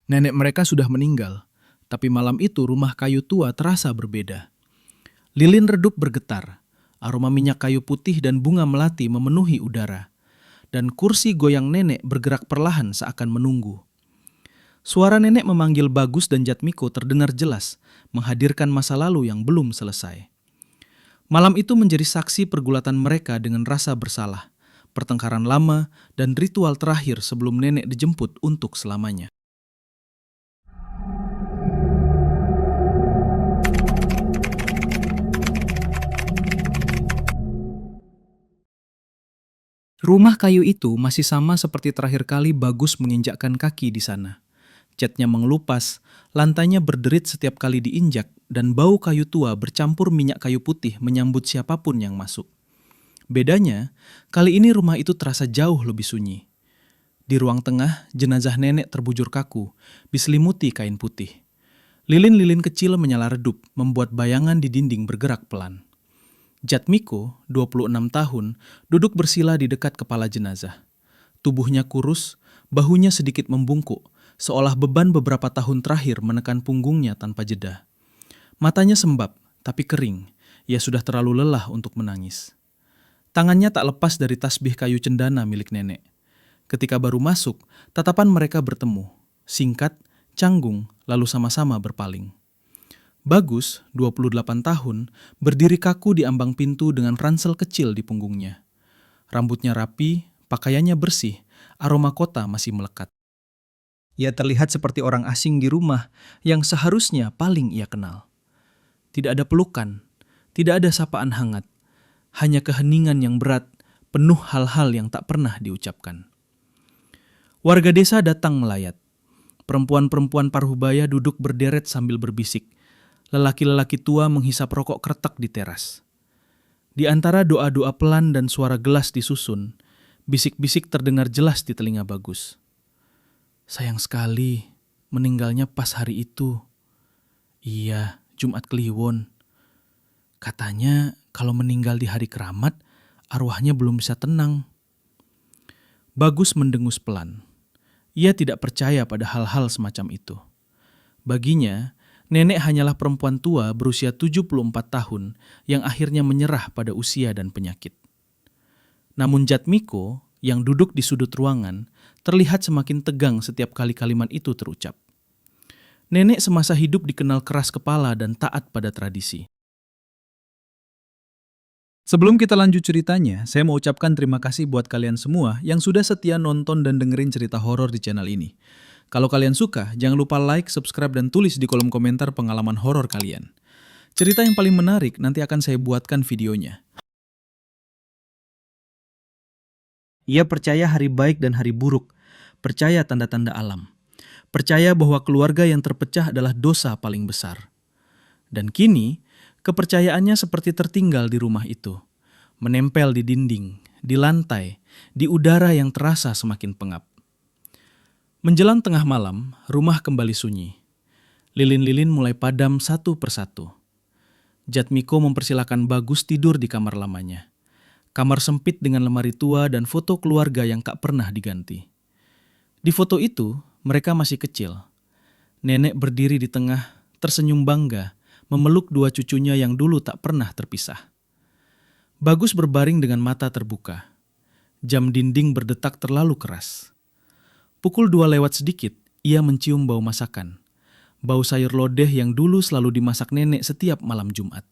Nenek mereka sudah meninggal, tapi malam itu rumah kayu tua terasa berbeda. Lilin redup bergetar, aroma minyak kayu putih dan bunga melati memenuhi udara, dan kursi goyang nenek bergerak perlahan seakan menunggu. Suara nenek memanggil Bagus dan Jatmiko terdengar jelas, menghadirkan masa lalu yang belum selesai. Malam itu menjadi saksi pergulatan mereka dengan rasa bersalah, pertengkaran lama, dan ritual terakhir sebelum nenek dijemput untuk selamanya. Rumah kayu itu masih sama seperti terakhir kali Bagus menginjakkan kaki di sana. Catnya mengelupas, lantainya berderit setiap kali diinjak, dan bau kayu tua bercampur minyak kayu putih menyambut siapapun yang masuk. Bedanya, kali ini rumah itu terasa jauh lebih sunyi. Di ruang tengah, jenazah nenek terbujur kaku, diselimuti kain putih. Lilin-lilin kecil menyala redup, membuat bayangan di dinding bergerak pelan. Jatmiko, 26 tahun, duduk bersila di dekat kepala jenazah. Tubuhnya kurus, bahunya sedikit membungkuk, seolah beban beberapa tahun terakhir menekan punggungnya tanpa jeda. Matanya sembab, tapi kering. Ia sudah terlalu lelah untuk menangis. Tangannya tak lepas dari tasbih kayu cendana milik nenek. Ketika baru masuk, tatapan mereka bertemu. Singkat, canggung, lalu sama-sama berpaling. Bagus, 28 tahun, berdiri kaku di ambang pintu dengan ransel kecil di punggungnya. Rambutnya rapi, pakaiannya bersih, aroma kota masih melekat. Ia terlihat seperti orang asing di rumah yang seharusnya paling ia kenal. Tidak ada pelukan, tidak ada sapaan hangat, hanya keheningan yang berat, penuh hal-hal yang tak pernah diucapkan. Warga desa datang melayat. Perempuan-perempuan Parubaya duduk berderet sambil berbisik. Lelaki-lelaki tua menghisap rokok kretek di teras. Di antara doa-doa pelan dan suara gelas disusun, bisik-bisik terdengar jelas di telinga Bagus. Sayang sekali, meninggalnya pas hari itu. Iya, Jumat Kliwon. Katanya kalau meninggal di hari keramat, arwahnya belum bisa tenang. Bagus mendengus pelan. Ia tidak percaya pada hal-hal semacam itu. Baginya, nenek hanyalah perempuan tua berusia 74 tahun yang akhirnya menyerah pada usia dan penyakit. Namun Jatmiko, yang duduk di sudut ruangan, terlihat semakin tegang setiap kali kalimat itu terucap. Nenek semasa hidup dikenal keras kepala dan taat pada tradisi. Sebelum kita lanjut ceritanya, saya mau ucapkan terima kasih buat kalian semua yang sudah setia nonton dan dengerin cerita horor di channel ini. Kalau kalian suka, jangan lupa like, subscribe, dan tulis di kolom komentar pengalaman horor kalian. Cerita yang paling menarik nanti akan saya buatkan videonya. Ia percaya hari baik dan hari buruk, percaya tanda-tanda alam, percaya bahwa keluarga yang terpecah adalah dosa paling besar. Dan kini, kepercayaannya seperti tertinggal di rumah itu, menempel di dinding, di lantai, di udara yang terasa semakin pengap. Menjelang tengah malam, rumah kembali sunyi. Lilin-lilin mulai padam satu persatu. Jatmiko mempersilahkan Bagus tidur di kamar lamanya. Kamar sempit dengan lemari tua dan foto keluarga yang tak pernah diganti. Di foto itu, mereka masih kecil. Nenek berdiri di tengah, tersenyum bangga, memeluk dua cucunya yang dulu tak pernah terpisah. Bagus berbaring dengan mata terbuka. Jam dinding berdetak terlalu keras. Pukul 2 lewat sedikit, ia mencium bau masakan. Bau sayur lodeh yang dulu selalu dimasak nenek setiap malam Jumat.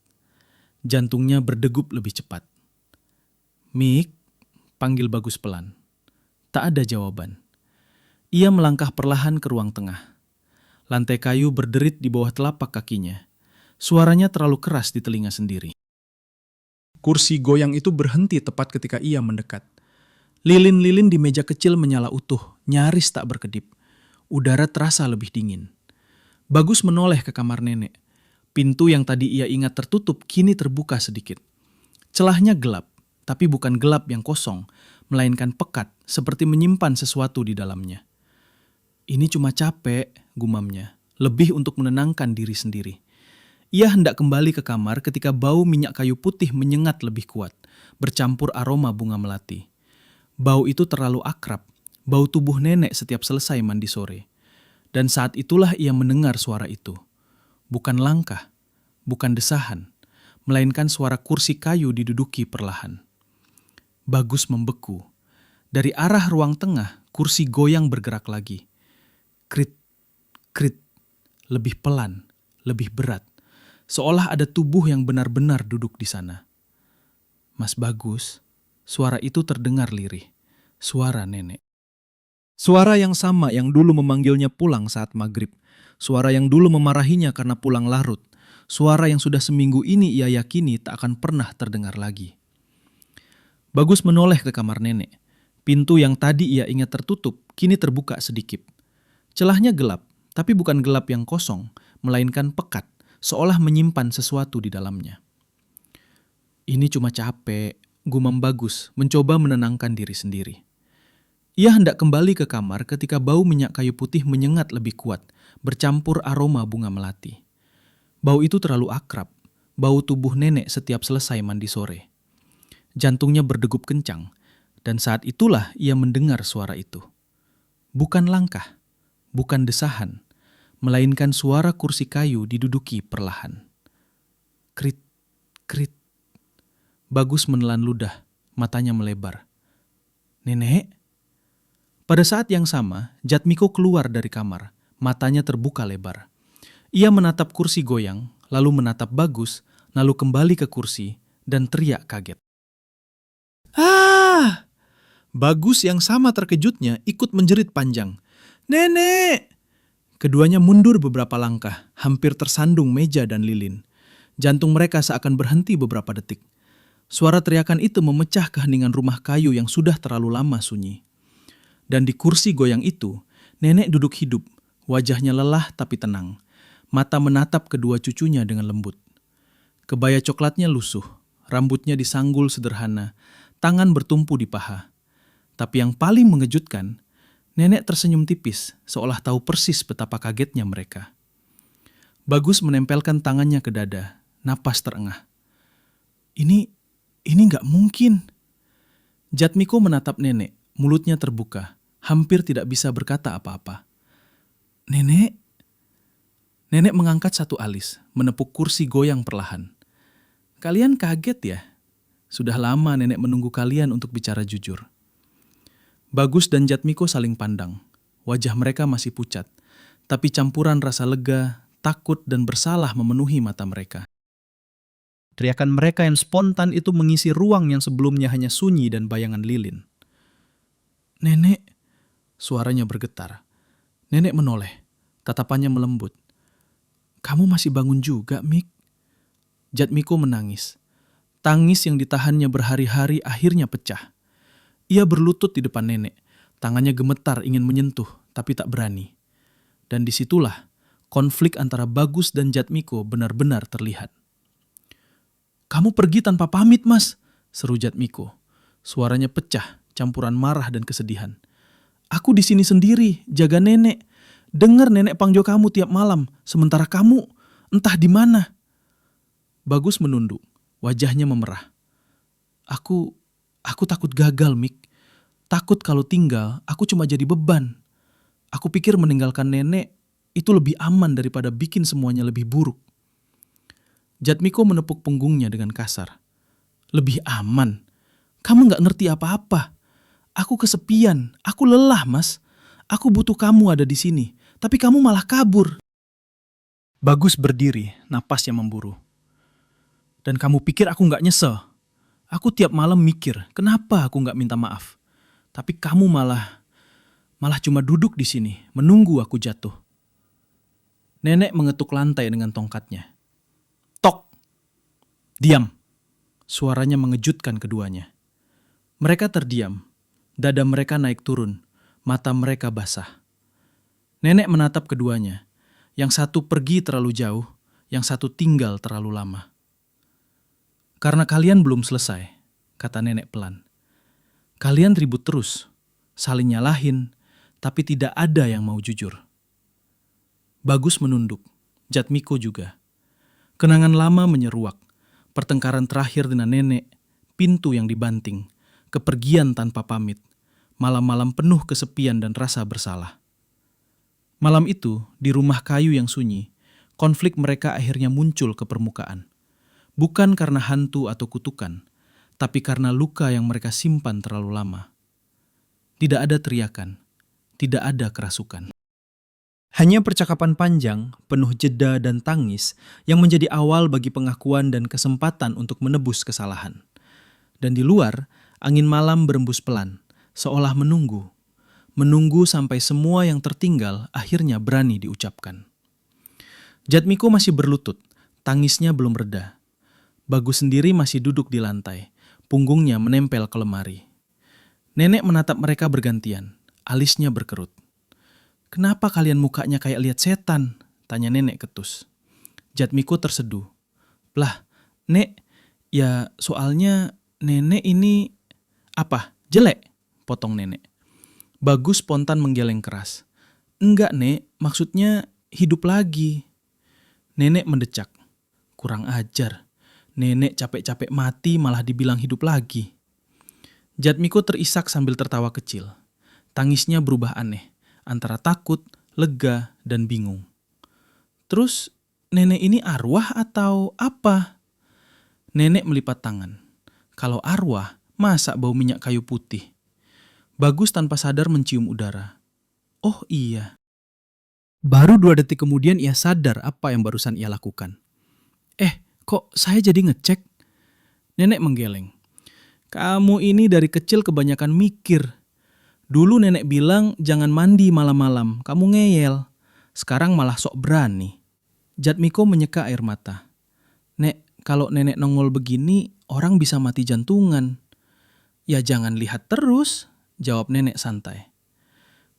Jantungnya berdegup lebih cepat. "Mik," panggil Bagus pelan. Tak ada jawaban. Ia melangkah perlahan ke ruang tengah. Lantai kayu berderit di bawah telapak kakinya. Suaranya terlalu keras di telinga sendiri. Kursi goyang itu berhenti tepat ketika ia mendekat. Lilin-lilin di meja kecil menyala utuh, nyaris tak berkedip. Udara terasa lebih dingin. Bagus menoleh ke kamar nenek. Pintu yang tadi ia ingat tertutup kini terbuka sedikit. Celahnya gelap, tapi bukan gelap yang kosong, melainkan pekat, seperti menyimpan sesuatu di dalamnya. "Ini cuma capek," gumamnya, lebih untuk menenangkan diri sendiri. Ia hendak kembali ke kamar ketika bau minyak kayu putih menyengat lebih kuat, bercampur aroma bunga melati. Bau itu terlalu akrab, bau tubuh nenek setiap selesai mandi sore. Dan saat itulah ia mendengar suara itu. Bukan langkah, bukan desahan, melainkan suara kursi kayu diduduki perlahan. Bagus membeku. Dari arah ruang tengah, kursi goyang bergerak lagi. Krit, krit, lebih pelan, lebih berat. Seolah ada tubuh yang benar-benar duduk di sana. Mas Bagus, suara itu terdengar lirih. Suara nenek. Suara yang sama yang dulu memanggilnya pulang saat maghrib. Suara yang dulu memarahinya karena pulang larut. Suara yang sudah seminggu ini ia yakini tak akan pernah terdengar lagi. Bagus menoleh ke kamar nenek. Pintu yang tadi ia ingat tertutup, kini terbuka sedikit. Celahnya gelap, tapi bukan gelap yang kosong, melainkan pekat, seolah menyimpan sesuatu di dalamnya. Ini cuma capek, gumam Bagus, mencoba menenangkan diri sendiri. Ia hendak kembali ke kamar ketika bau minyak kayu putih menyengat lebih kuat, bercampur aroma bunga melati. Bau itu terlalu akrab, bau tubuh nenek setiap selesai mandi sore. Jantungnya berdegup kencang, dan saat itulah ia mendengar suara itu. Bukan langkah, bukan desahan, melainkan suara kursi kayu diduduki perlahan. Krit, krit. Bagus menelan ludah, matanya melebar. Nenek? Pada saat yang sama, Jatmiko keluar dari kamar, matanya terbuka lebar. Ia menatap kursi goyang, lalu menatap Bagus, lalu kembali ke kursi, dan teriak kaget. Ah! Bagus yang sama terkejutnya ikut menjerit panjang. Nenek! Keduanya mundur beberapa langkah, hampir tersandung meja dan lilin. Jantung mereka seakan berhenti beberapa detik. Suara teriakan itu memecah keheningan rumah kayu yang sudah terlalu lama sunyi. Dan di kursi goyang itu, nenek duduk hidup, wajahnya lelah tapi tenang. Mata menatap kedua cucunya dengan lembut. Kebaya coklatnya lusuh, rambutnya disanggul sederhana, tangan bertumpu di paha. Tapi yang paling mengejutkan, nenek tersenyum tipis, seolah tahu persis betapa kagetnya mereka. Bagus menempelkan tangannya ke dada, napas terengah. Ini nggak mungkin. Jatmiko menatap nenek, mulutnya terbuka, hampir tidak bisa berkata apa-apa. Nenek? Nenek mengangkat satu alis, menepuk kursi goyang perlahan. Kalian kaget ya? Sudah lama nenek menunggu kalian untuk bicara jujur. Bagus dan Jatmiko saling pandang. Wajah mereka masih pucat, tapi campuran rasa lega, takut, dan bersalah memenuhi mata mereka. Teriakan mereka yang spontan itu mengisi ruang yang sebelumnya hanya sunyi dan bayangan lilin. Nenek, suaranya bergetar. Nenek menoleh, tatapannya melembut. Kamu masih bangun juga, Mik? Jatmiko menangis. Tangis yang ditahannya berhari-hari akhirnya pecah. Ia berlutut di depan nenek, tangannya gemetar ingin menyentuh, tapi tak berani. Dan disitulah konflik antara Bagus dan Jatmiko benar-benar terlihat. Kamu pergi tanpa pamit, Mas, seru Jatmiko. Suaranya pecah, campuran marah dan kesedihan. Aku di sini sendiri, jaga nenek. Dengar nenek panggil kamu tiap malam, sementara kamu entah di mana. Bagus menunduk, wajahnya memerah. Aku takut gagal, Mik. Takut kalau tinggal, aku cuma jadi beban. Aku pikir meninggalkan nenek itu lebih aman daripada bikin semuanya lebih buruk. Jatmiko menepuk punggungnya dengan kasar. Lebih aman? Kamu gak ngerti apa-apa. Aku kesepian, aku lelah, Mas. Aku butuh kamu ada di sini, tapi kamu malah kabur. Bagus berdiri, napasnya memburu. Dan kamu pikir aku gak nyesel? Aku tiap malam mikir, kenapa aku gak minta maaf? Tapi kamu malah cuma duduk di sini, menunggu aku jatuh. Nenek mengetuk lantai dengan tongkatnya. Tok! Diam! Suaranya mengejutkan keduanya. Mereka terdiam, dada mereka naik turun, mata mereka basah. Nenek menatap keduanya, yang satu pergi terlalu jauh, yang satu tinggal terlalu lama. Karena kalian belum selesai, kata nenek pelan. Kalian ribut terus, saling nyalahin, tapi tidak ada yang mau jujur. Bagus menunduk, Jatmiko juga. Kenangan lama menyeruak, pertengkaran terakhir dengan nenek, pintu yang dibanting, kepergian tanpa pamit, malam-malam penuh kesepian dan rasa bersalah. Malam itu, di rumah kayu yang sunyi, konflik mereka akhirnya muncul ke permukaan. Bukan karena hantu atau kutukan, tapi karena luka yang mereka simpan terlalu lama. Tidak ada teriakan, tidak ada kerasukan. Hanya percakapan panjang, penuh jeda dan tangis yang menjadi awal bagi pengakuan dan kesempatan untuk menebus kesalahan. Dan di luar, angin malam berembus pelan, seolah menunggu. Menunggu sampai semua yang tertinggal akhirnya berani diucapkan. Jatmiko masih berlutut, tangisnya belum reda. Bagus sendiri masih duduk di lantai, punggungnya menempel ke lemari. Nenek menatap mereka bergantian, alisnya berkerut. "Kenapa kalian mukanya kayak lihat setan?" tanya nenek ketus. Jatmiko terseduh. "Lah, Nek, ya soalnya nenek ini..." "Apa? Jelek?" potong nenek. Bagus spontan menggeleng keras. "Enggak, Nek, maksudnya hidup lagi." Nenek mendecak. "Kurang ajar. Nenek capek-capek mati malah dibilang hidup lagi." Jatmiko terisak sambil tertawa kecil. Tangisnya berubah aneh, antara takut, lega, dan bingung. "Terus nenek ini arwah atau apa?" Nenek melipat tangan. "Kalau arwah, masa bau minyak kayu putih?" Bagus tanpa sadar mencium udara. "Oh iya." Baru 2 detik kemudian ia sadar apa yang barusan ia lakukan. Kok saya jadi ngecek?" Nenek menggeleng. "Kamu ini dari kecil kebanyakan mikir. Dulu nenek bilang jangan mandi malam-malam, kamu ngeyel. Sekarang malah sok berani." Jatmiko menyeka air mata. "Nek, kalau nenek nongol begini, orang bisa mati jantungan." "Ya jangan lihat terus," jawab nenek santai.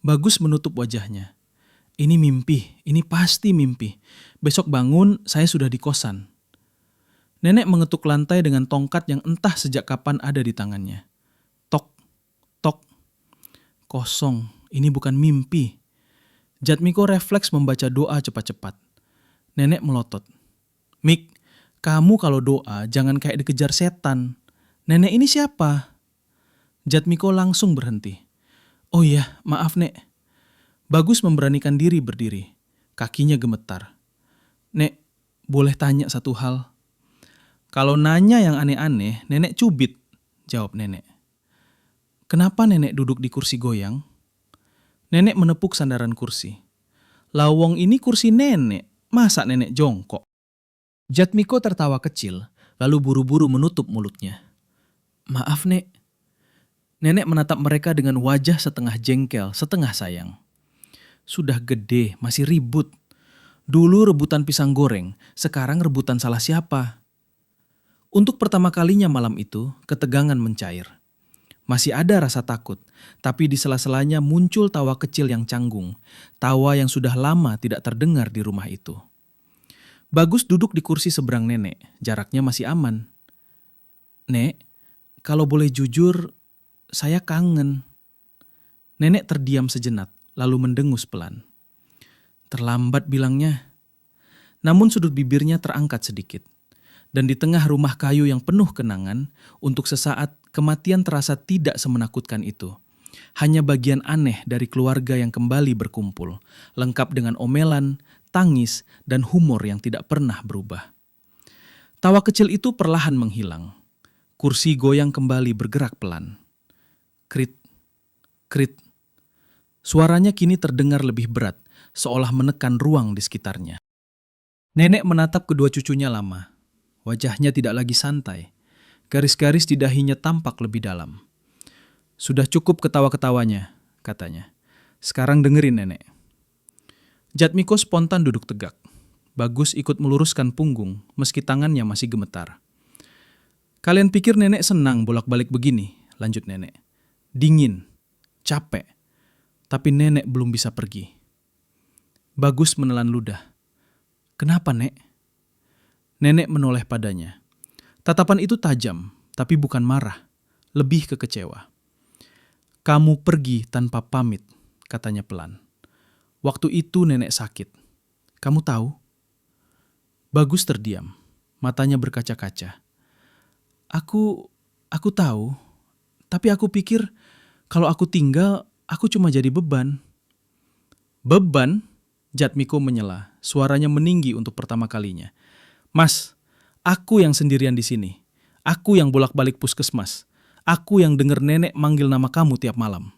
Bagus menutup wajahnya. "Ini mimpi, ini pasti mimpi. Besok bangun, saya sudah di kosan." Nenek mengetuk lantai dengan tongkat yang entah sejak kapan ada di tangannya. Tok, tok. Kosong, ini bukan mimpi. Jatmiko refleks membaca doa cepat-cepat. Nenek melotot. "Mik, kamu kalau doa jangan kayak dikejar setan. Nenek ini siapa?" Jatmiko langsung berhenti. "Oh iya, maaf Nek." Bagus memberanikan diri berdiri. Kakinya gemetar. "Nek, boleh tanya satu hal?" "Kalau nanya yang aneh-aneh, nenek cubit," jawab nenek. "Kenapa nenek duduk di kursi goyang?" Nenek menepuk sandaran kursi. "Lawong ini kursi nenek, masa nenek jongkok?" Jatmiko tertawa kecil, lalu buru-buru menutup mulutnya. "Maaf Nek." Nenek menatap mereka dengan wajah setengah jengkel, setengah sayang. "Sudah gede, masih ribut. Dulu rebutan pisang goreng, sekarang rebutan salah siapa?" Untuk pertama kalinya malam itu, ketegangan mencair. Masih ada rasa takut, tapi di sela-selanya muncul tawa kecil yang canggung, tawa yang sudah lama tidak terdengar di rumah itu. Bagus duduk di kursi seberang nenek, jaraknya masih aman. "Nek, kalau boleh jujur, saya kangen." Nenek terdiam sejenak, lalu mendengus pelan. "Terlambat bilangnya." Namun sudut bibirnya terangkat sedikit. Dan di tengah rumah kayu yang penuh kenangan, untuk sesaat kematian terasa tidak semenakutkan itu. Hanya bagian aneh dari keluarga yang kembali berkumpul, lengkap dengan omelan, tangis, dan humor yang tidak pernah berubah. Tawa kecil itu perlahan menghilang. Kursi goyang kembali bergerak pelan. Krit, krit. Suaranya kini terdengar lebih berat, seolah menekan ruang di sekitarnya. Nenek menatap kedua cucunya lama. Wajahnya tidak lagi santai. Garis-garis di dahinya tampak lebih dalam. "Sudah cukup ketawa-ketawanya," katanya. "Sekarang dengerin nenek." Jatmiko spontan duduk tegak. Bagus ikut meluruskan punggung, meski tangannya masih gemetar. "Kalian pikir nenek senang bolak-balik begini?" lanjut nenek. "Dingin, capek, tapi nenek belum bisa pergi." Bagus menelan ludah. "Kenapa, Nek?" Nenek menoleh padanya. Tatapan itu tajam, tapi bukan marah, lebih ke kecewa. "Kamu pergi tanpa pamit," katanya pelan. "Waktu itu nenek sakit. Kamu tahu?" Bagus terdiam, matanya berkaca-kaca. Aku tahu, tapi aku pikir kalau aku tinggal, aku cuma jadi beban." Beban? Jatmiko menyela, suaranya meninggi untuk pertama kalinya. Mas, aku yang sendirian di sini. Aku yang bolak-balik puskesmas. Aku yang dengar nenek manggil nama kamu tiap malam.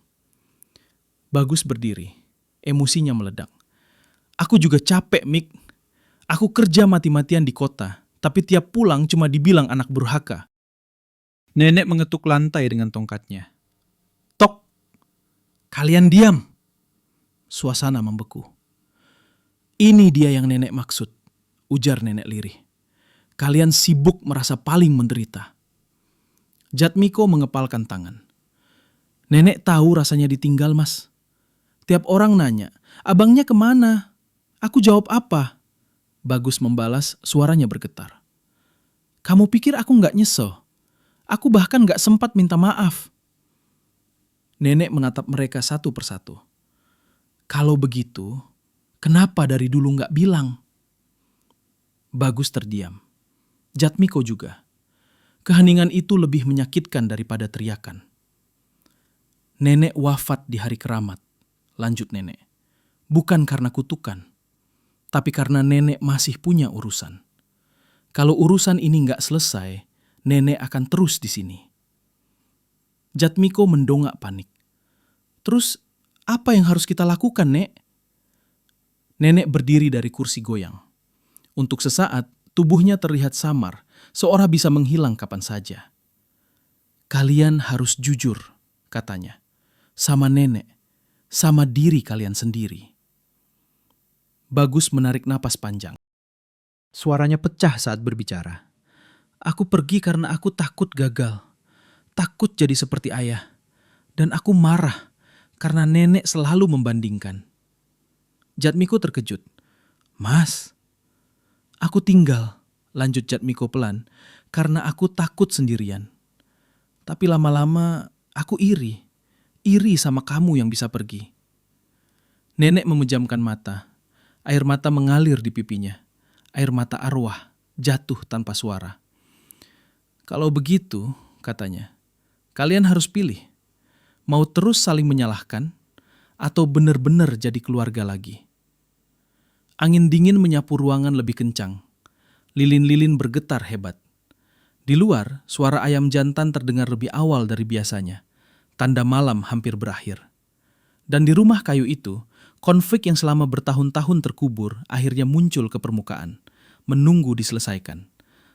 Bagus berdiri. Emosinya meledak. Aku juga capek, Mik. Aku kerja mati-matian di kota, tapi tiap pulang cuma dibilang anak durhaka. Nenek mengetuk lantai dengan tongkatnya. Tok! Kalian diam! Suasana membeku. Ini dia yang nenek maksud, ujar nenek lirih. Kalian sibuk merasa paling menderita. Jatmiko mengepalkan tangan. Nenek tahu rasanya ditinggal, Mas. Tiap orang nanya, abangnya kemana? Aku jawab apa? Bagus membalas, suaranya bergetar. Kamu pikir aku nggak nyesel? Aku bahkan nggak sempat minta maaf. Nenek menatap mereka satu persatu. Kalau begitu, kenapa dari dulu nggak bilang? Bagus terdiam. Jatmiko juga. Keheningan itu lebih menyakitkan daripada teriakan. Nenek wafat di hari keramat, lanjut nenek. Bukan karena kutukan, tapi karena nenek masih punya urusan. Kalau urusan ini nggak selesai, nenek akan terus di sini. Jatmiko mendongak panik. Terus apa yang harus kita lakukan, Nek? Nenek berdiri dari kursi goyang. Untuk sesaat, tubuhnya terlihat samar, seolah bisa menghilang kapan saja. Kalian harus jujur, katanya. Sama nenek, sama diri kalian sendiri. Bagus menarik napas panjang. Suaranya pecah saat berbicara. Aku pergi karena aku takut gagal. Takut jadi seperti ayah. Dan aku marah karena nenek selalu membandingkan. Jatmiko terkejut. Mas, aku tinggal, lanjut Jatmiko pelan, karena aku takut sendirian. Tapi lama-lama aku iri sama kamu yang bisa pergi. Nenek memejamkan mata. Air mata mengalir di pipinya. Air mata arwah jatuh tanpa suara. Kalau begitu, katanya, kalian harus pilih. Mau terus saling menyalahkan atau benar-benar jadi keluarga lagi. Angin dingin menyapu ruangan lebih kencang. Lilin-lilin bergetar hebat. Di luar, suara ayam jantan terdengar lebih awal dari biasanya. Tanda malam hampir berakhir. Dan di rumah kayu itu, konflik yang selama bertahun-tahun terkubur akhirnya muncul ke permukaan, menunggu diselesaikan,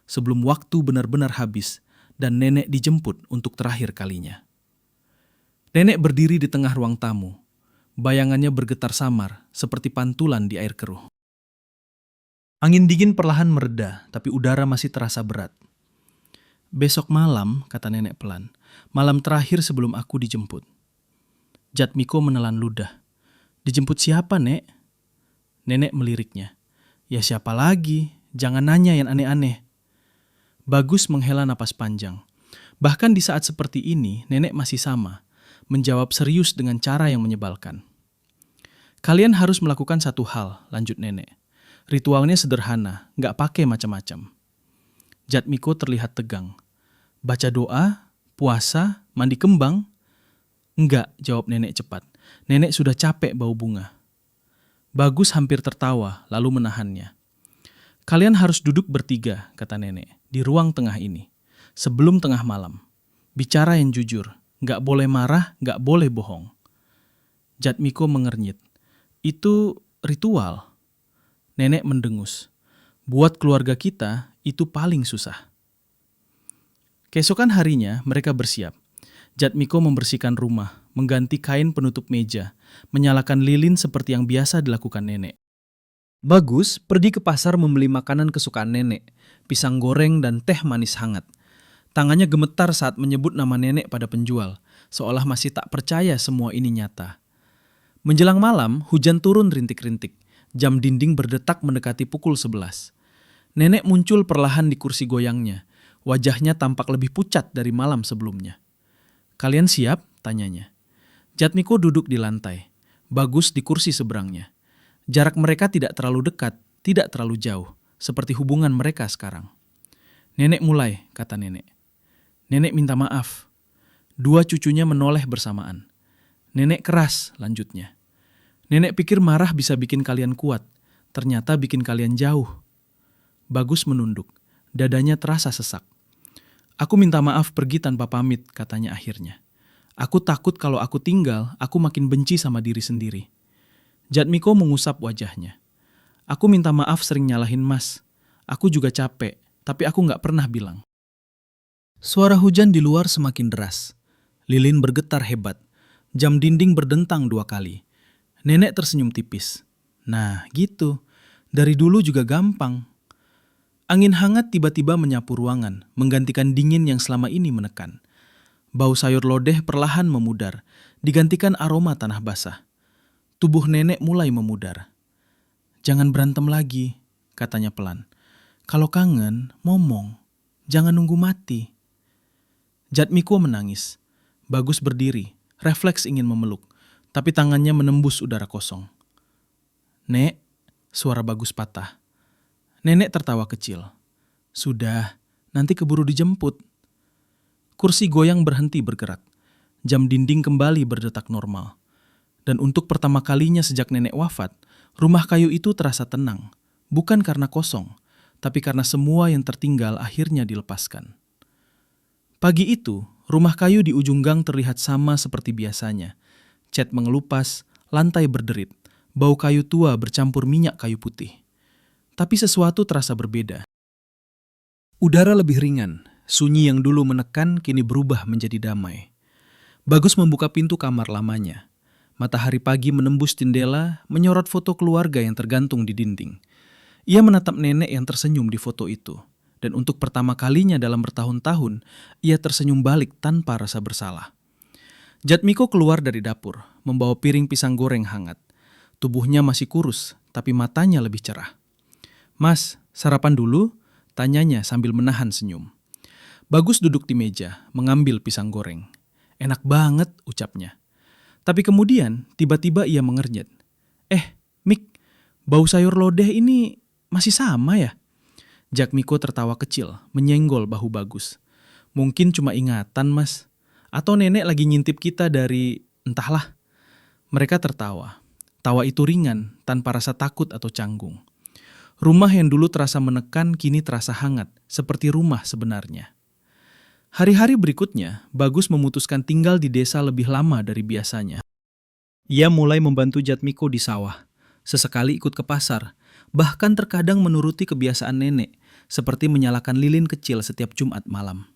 sebelum waktu benar-benar habis dan nenek dijemput untuk terakhir kalinya. Nenek berdiri di tengah ruang tamu. Bayangannya bergetar samar, seperti pantulan di air keruh. Angin dingin perlahan mereda, tapi udara masih terasa berat. Besok malam, kata nenek pelan, malam terakhir sebelum aku dijemput. Jatmiko menelan ludah. Dijemput siapa, Nek? Nenek meliriknya. Ya siapa lagi? Jangan nanya yang aneh-aneh. Bagus menghela napas panjang. Bahkan di saat seperti ini, nenek masih sama. Menjawab serius dengan cara yang menyebalkan. Kalian harus melakukan satu hal, lanjut nenek. Ritualnya sederhana, gak pakai macam-macam. Jatmiko terlihat tegang. Baca doa, puasa, mandi kembang? Enggak, jawab nenek cepat. Nenek sudah capek bau bunga. Bagus hampir tertawa, lalu menahannya. Kalian harus duduk bertiga, kata nenek, di ruang tengah ini. Sebelum tengah malam. Bicara yang jujur. Gak boleh marah, gak boleh bohong. Jatmiko mengernyit. Itu ritual. Nenek mendengus. Buat keluarga kita, itu paling susah. Keesokan harinya, mereka bersiap. Jatmiko membersihkan rumah, mengganti kain penutup meja, menyalakan lilin seperti yang biasa dilakukan nenek. Bagus pergi ke pasar membeli makanan kesukaan nenek, pisang goreng dan teh manis hangat. Tangannya gemetar saat menyebut nama nenek pada penjual, seolah masih tak percaya semua ini nyata. Menjelang malam, hujan turun rintik-rintik. Jam dinding berdetak mendekati pukul 11. Nenek muncul perlahan di kursi goyangnya. Wajahnya tampak lebih pucat dari malam sebelumnya. Kalian siap? Tanyanya. Jatmiko duduk di lantai. Bagus di kursi seberangnya. Jarak mereka tidak terlalu dekat, tidak terlalu jauh, seperti hubungan mereka sekarang. Nenek mulai, kata nenek. Nenek minta maaf. Dua cucunya menoleh bersamaan. Nenek keras, lanjutnya. Nenek pikir marah bisa bikin kalian kuat, ternyata bikin kalian jauh. Bagus menunduk, dadanya terasa sesak. Aku minta maaf pergi tanpa pamit, katanya akhirnya. Aku takut kalau aku tinggal, aku makin benci sama diri sendiri. Jatmiko mengusap wajahnya. Aku minta maaf sering nyalahin Mas. Aku juga capek, tapi aku gak pernah bilang. Suara hujan di luar semakin deras. Lilin bergetar hebat. Jam dinding berdentang 2 kali. Nenek tersenyum tipis. Nah, gitu. Dari dulu juga gampang. Angin hangat tiba-tiba menyapu ruangan, menggantikan dingin yang selama ini menekan. Bau sayur lodeh perlahan memudar, digantikan aroma tanah basah. Tubuh nenek mulai memudar. Jangan berantem lagi, katanya pelan. Kalau kangen, ngomong. Jangan nunggu mati. Jatmiko menangis. Bagus berdiri, refleks ingin memeluk, tapi tangannya menembus udara kosong. Nek, suara Bagus patah. Nenek tertawa kecil. Sudah, nanti keburu dijemput. Kursi goyang berhenti bergerak. Jam dinding kembali berdetak normal. Dan untuk pertama kalinya sejak nenek wafat, rumah kayu itu terasa tenang. Bukan karena kosong, tapi karena semua yang tertinggal akhirnya dilepaskan. Pagi itu, rumah kayu di ujung gang terlihat sama seperti biasanya. Cat mengelupas, lantai berderit, bau kayu tua bercampur minyak kayu putih. Tapi sesuatu terasa berbeda. Udara lebih ringan, sunyi yang dulu menekan kini berubah menjadi damai. Bagus membuka pintu kamar lamanya. Matahari pagi menembus jendela, menyorot foto keluarga yang tergantung di dinding. Ia menatap nenek yang tersenyum di foto itu. Dan untuk pertama kalinya dalam bertahun-tahun, ia tersenyum balik tanpa rasa bersalah. Jatmiko keluar dari dapur, membawa piring pisang goreng hangat. Tubuhnya masih kurus, tapi matanya lebih cerah. Mas, sarapan dulu? Tanyanya sambil menahan senyum. Bagus duduk di meja, mengambil pisang goreng. Enak banget, ucapnya. Tapi kemudian, tiba-tiba ia mengernyit. Mik, bau sayur lodeh ini masih sama ya? Jatmiko tertawa kecil, menyenggol bahu Bagus. Mungkin cuma ingatan, Mas. Atau nenek lagi ngintip kita dari entahlah. Mereka tertawa. Tawa itu ringan, tanpa rasa takut atau canggung. Rumah yang dulu terasa menekan kini terasa hangat, seperti rumah sebenarnya. Hari-hari berikutnya, Bagus memutuskan tinggal di desa lebih lama dari biasanya. Ia mulai membantu Jatmiko di sawah. Sesekali ikut ke pasar, bahkan terkadang menuruti kebiasaan nenek, seperti menyalakan lilin kecil setiap Jumat malam.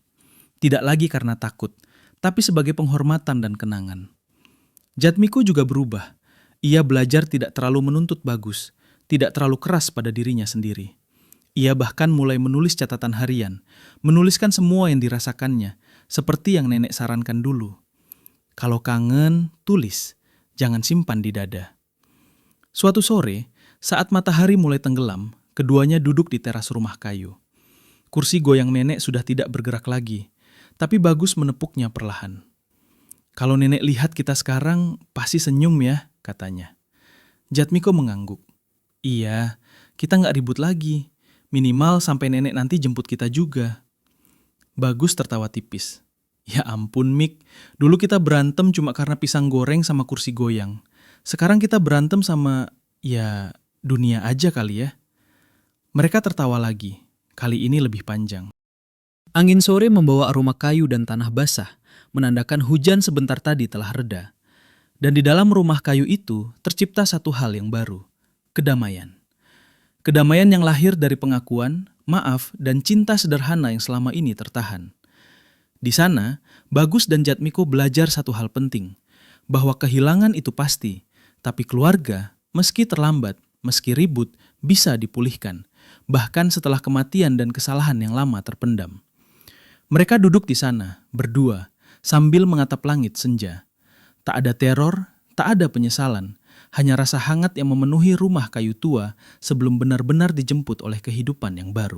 Tidak lagi karena takut, tapi sebagai penghormatan dan kenangan. Jatmiko juga berubah. Ia belajar tidak terlalu menuntut Bagus, tidak terlalu keras pada dirinya sendiri. Ia bahkan mulai menulis catatan harian, menuliskan semua yang dirasakannya, seperti yang nenek sarankan dulu. Kalau kangen, tulis, jangan simpan di dada. Suatu sore, saat matahari mulai tenggelam, keduanya duduk di teras rumah kayu. Kursi goyang nenek sudah tidak bergerak lagi, tapi Bagus menepuknya perlahan. Kalau nenek lihat kita sekarang, pasti senyum ya, katanya. Jatmiko mengangguk. Iya, kita nggak ribut lagi. Minimal sampai nenek nanti jemput kita juga. Bagus tertawa tipis. Ya ampun, Mik. Dulu kita berantem cuma karena pisang goreng sama kursi goyang. Sekarang kita berantem sama, ya, dunia aja kali ya. Mereka tertawa lagi. Kali ini lebih panjang. Angin sore membawa aroma kayu dan tanah basah, menandakan hujan sebentar tadi telah reda. Dan di dalam rumah kayu itu tercipta satu hal yang baru, kedamaian. Kedamaian yang lahir dari pengakuan, maaf, dan cinta sederhana yang selama ini tertahan. Di sana, Bagus dan Jatmiko belajar satu hal penting, bahwa kehilangan itu pasti, tapi keluarga, meski terlambat, meski ribut, bisa dipulihkan, bahkan setelah kematian dan kesalahan yang lama terpendam. Mereka duduk di sana, berdua, sambil mengatap langit senja. Tak ada teror, tak ada penyesalan, hanya rasa hangat yang memenuhi rumah kayu tua sebelum benar-benar dijemput oleh kehidupan yang baru.